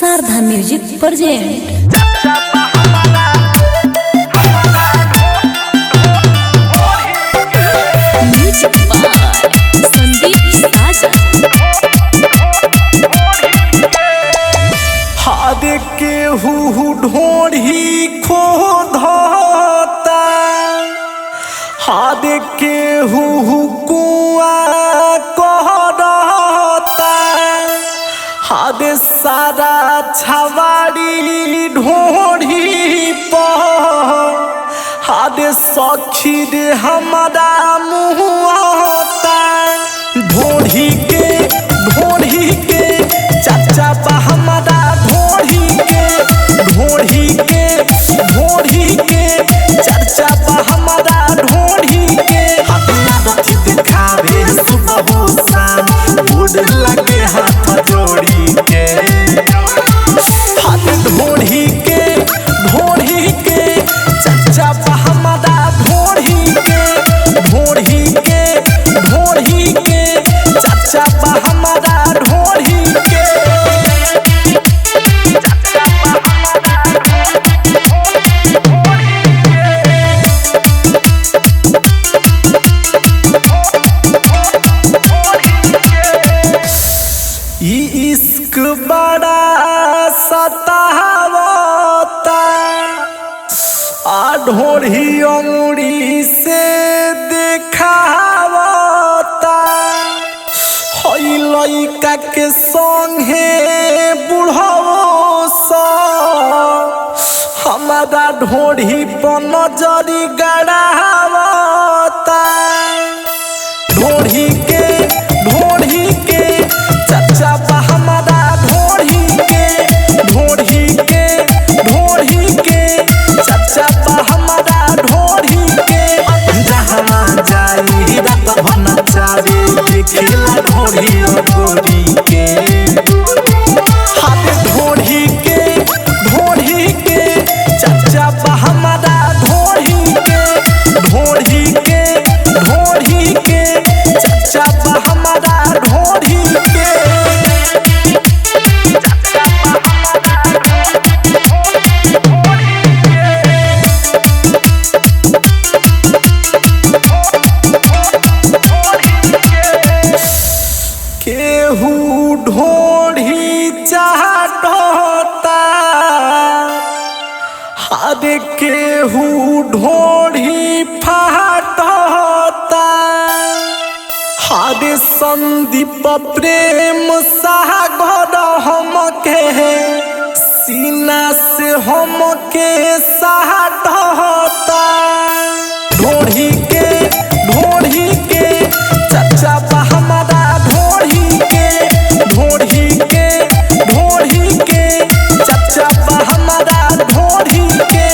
Sharda music present. Music by Sandeep Sajan. हाद के हु ढोढ़ी खो धोता, हाद के हु कुआ कहता, हाद सारा छवाड़ी ढोढ़ी पर, हाद सखी रे हमारा मुँहता। ढोढ़ी के चाचा बा हमारा ढोढ़ी के चाचा बा हमारा ढोढ़ी के। अपना रखी दिखावे सुबह हो शाम, बूढ़ लगे हाथ जोड़ी के। हाथ ढोढ़ी के चाचा बा हमारा ढोढ़ी के चाचा बा हमारा ढोढ़ी के। इश्क बड़ा सतावता, आ ढोढ़ी अंगुरी से देखावता। हई लइका के संगे बुढ़ो सा हमारा ढोढ़ी पर नजरी गड़ावता। ढोढ़ी के चाचा बा हमारा ढोढ़ी के चाचा बा हमारा ढोढ़ी के। जहाँ जाई रात भना चावे देखिला ढोढ़ी गोरी के। हाथ ढोढ़ी के चाचा बा हमारा ढोढ़ी के चाचा बा हमारा ढोढ़ी के। केहू ढोढ़ी चाहता, हाद केहू ढोढ़ी फाटता। हाद संदीप प्रेम सागर हमके सीना से हमके साटता। ढोढ़ी के चाचा बा हमारा ढोढ़ी के चाचा बा हमारा ढोढ़ी के।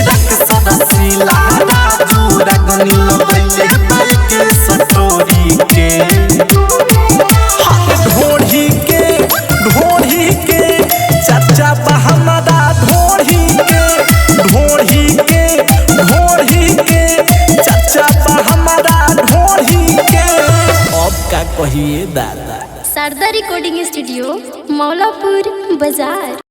रक्त सदसीला राजू रगनी लबैले बाइक सटोरी के। हाथ ढोढ़ी के चाचा बा हमारा ढोढ़ी के चाचा बा हमारा ढोढ़ी के। अब का कहिए दादा। शारदा रिकॉर्डिंग स्टूडियो, मौलापुर बाजार।